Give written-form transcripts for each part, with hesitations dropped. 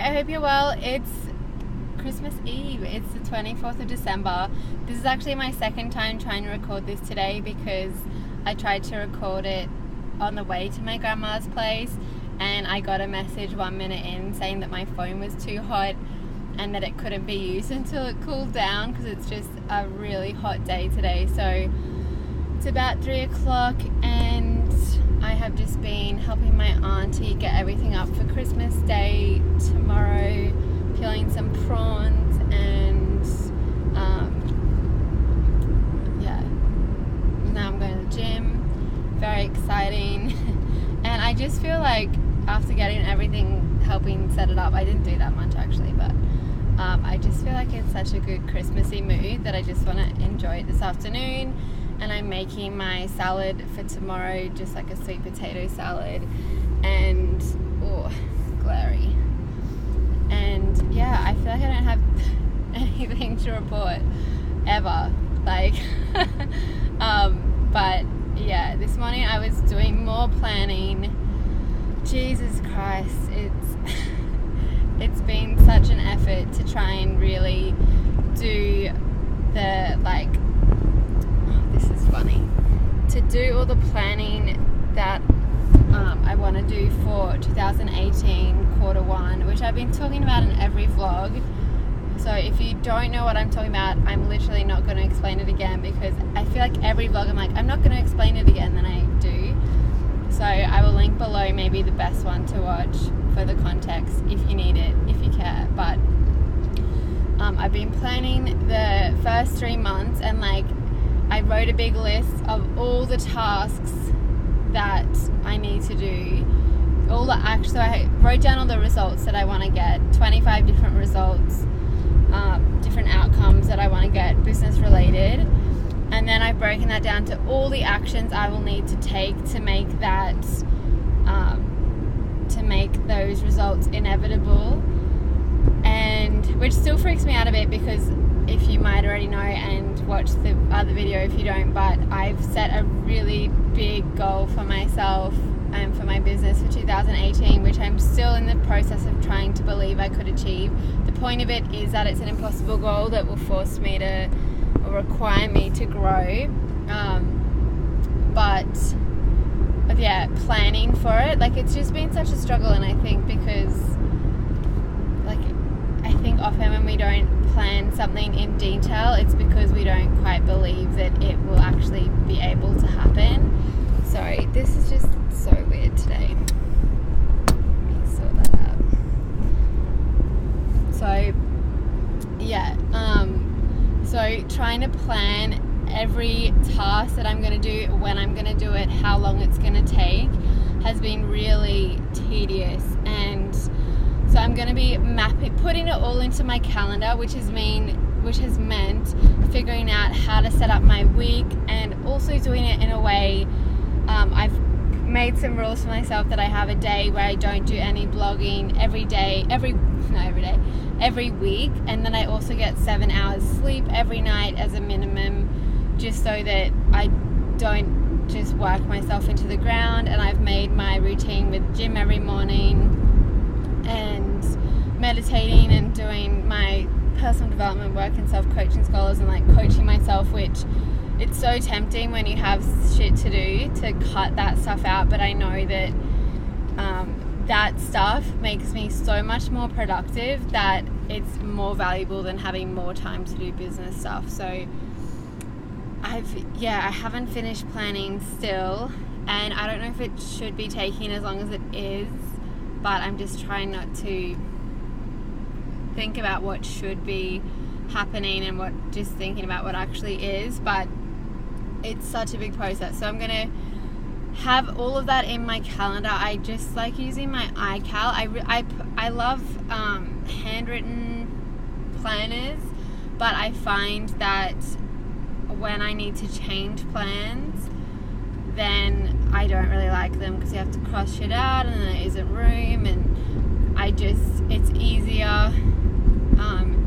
I hope you're well. It's Christmas Eve. It's the 24th of December. This is actually my second time trying to record this today because I tried to record it on the way to my grandma's place and I got a message 1 minute in saying that my phone was too hot and that it couldn't be used until it cooled down because it's just a really hot day today. So it's about 3 o'clock and I have just been helping my auntie get everything up for Christmas Day tomorrow, peeling some prawns and now I'm going to the gym. Very exciting. And I just feel like after getting everything, helping set it up, I didn't do that much actually, but I just feel like it's such a good Christmassy mood that I just want to enjoy it this afternoon. And I'm making my salad for tomorrow, just like a sweet potato salad, and glary. And yeah, I feel like I don't have anything to report ever, like but yeah, this morning I was doing more planning. Jesus Christ, it's been such an effort to try and really do the to do all the planning that I want to do for 2018 quarter one, which I've been talking about in every vlog. So if you don't know what I'm talking about, I'm literally not going to explain it again because I feel like every vlog I'm like, I'm not going to explain it again, then I do. So I will link below maybe the best one to watch for the context if you need it, if you care. But I've been planning the first 3 months and I wrote a big list of all the tasks that I need to do. So I wrote down all the results that I want to get, 25 different results, different outcomes that I want to get, business related. And then I've broken that down to all the actions I will need to take to make that, to make those results inevitable. And which still freaks me out a bit because if you might already know and watch the other video if you don't, but I've set a really big goal for myself and for my business for 2018, which I'm still in the process of trying to believe I could achieve. The point of it is that it's an impossible goal that will force me to, or require me to grow. But yeah, planning for it, it's just been such a struggle. And I think because I think often when we don't plan something in detail, it's because we don't quite believe that it will actually be able to happen. Sorry, this is just so weird today. Let me sort that out. So yeah, so trying to plan every task that I'm going to do, when I'm going to do it, how long it's going to take, has been really tedious. And so I'm going to be putting it all into my calendar, which has meant figuring out how to set up my week and also doing it in a way. I've made some rules for myself that I have a day where I don't do any blogging every week, and then I also get 7 hours sleep every night as a minimum, just so that I don't just work myself into the ground. And I've made my routine with gym every morning and meditating and doing my personal development work and self-coaching scholars and coaching myself, which it's so tempting when you have shit to do to cut that stuff out, but I know that that stuff makes me so much more productive that it's more valuable than having more time to do business stuff. So I haven't finished planning still, and I don't know if it should be taking as long as it is, but I'm just trying not to think about what should be happening and just thinking about what actually is. But it's such a big process. So I'm going to have all of that in my calendar. I just like using my iCal. I love handwritten planners, but I find that when I need to change plans, then I don't really like them because you have to cross shit out and then there isn't room, and it's easier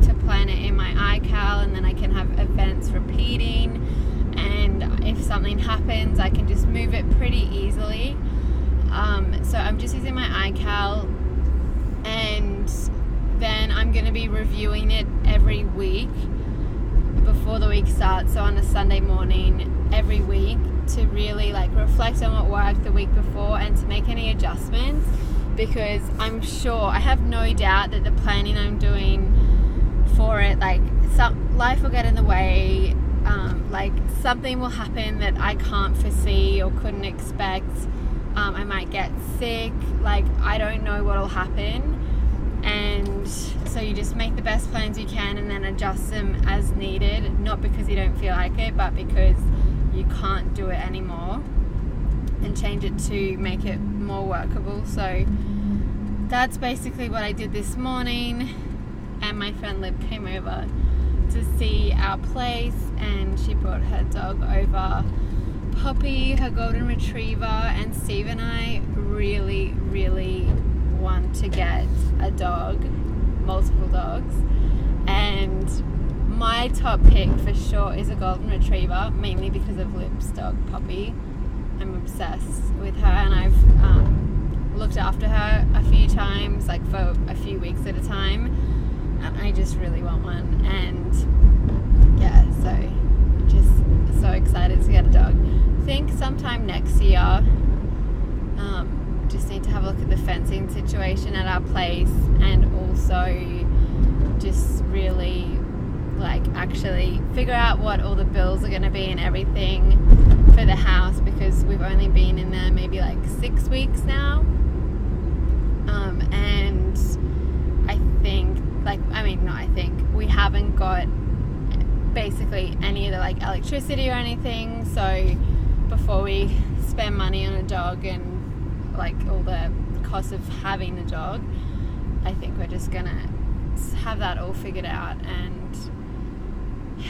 to plan it in my iCal, and then I can have events repeating, and if something happens I can just move it pretty easily. So I'm just using my iCal, and going to be reviewing it every week before the week starts, so on a Sunday morning every week, to really like reflect on what worked the week before and to make any adjustments, because I'm sure, I have no doubt that the planning I'm doing for it, like life will get in the way, like something will happen that I can't foresee or couldn't expect. I might get sick, like I don't know what will happen, and so you just make the best plans you can and then adjust them as needed, not because you don't feel like it, but because you can't do it anymore, and change it to make it more workable. So that's basically what I did this morning. And my friend Lib came over to see our place, and she brought her dog over, Poppy, her golden retriever, and Steve and I really, really want to get a dog, multiple dogs, and my top pick for sure is a golden retriever, mainly because of Lib's dog, Poppy. I'm obsessed with her, and I've looked after her a few times, like for a few weeks at a time, and I just really want one. And yeah, so just so excited to get a dog. I think sometime next year. Just need to have a look at the fencing situation at our place, and also just really like actually figure out what all the bills are going to be and everything for the house, because we've only been in there maybe like 6 weeks now, and I think we haven't got basically any of the like electricity or anything, so before we spend money on a dog and like all the cost of having a dog, I think we're just gonna have that all figured out. And yeah,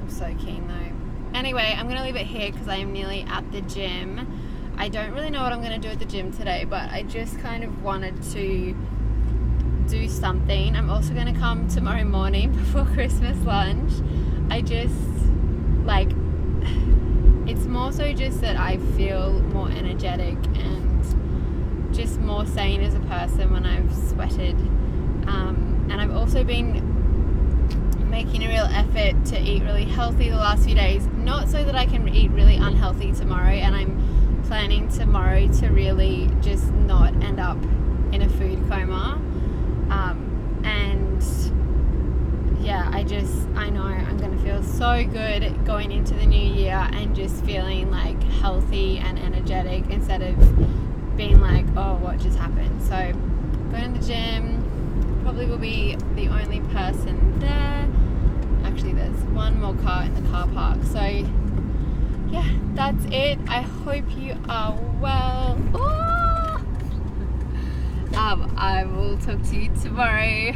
I'm so keen though. Anyway, I'm gonna leave it here because I am nearly at the gym. I don't really know what I'm gonna do at the gym today, but I just kind of wanted to do something. I'm also gonna come tomorrow morning before Christmas lunch. I just like, it's more so just that I feel more energetic and just more sane as a person when I've sweated, and I've also been making a real effort to eat really healthy the last few days, not so that I can eat really unhealthy tomorrow, and I'm planning tomorrow to really just not end up in a food coma, and yeah, I know I'm going to feel so good going into the new year and just feeling like healthy and energetic instead of being like, oh, what just happened. So going to the gym, probably will be the only person there. Actually, there's one more car in the car park. So yeah, that's it. I hope you are well. I will talk to you tomorrow.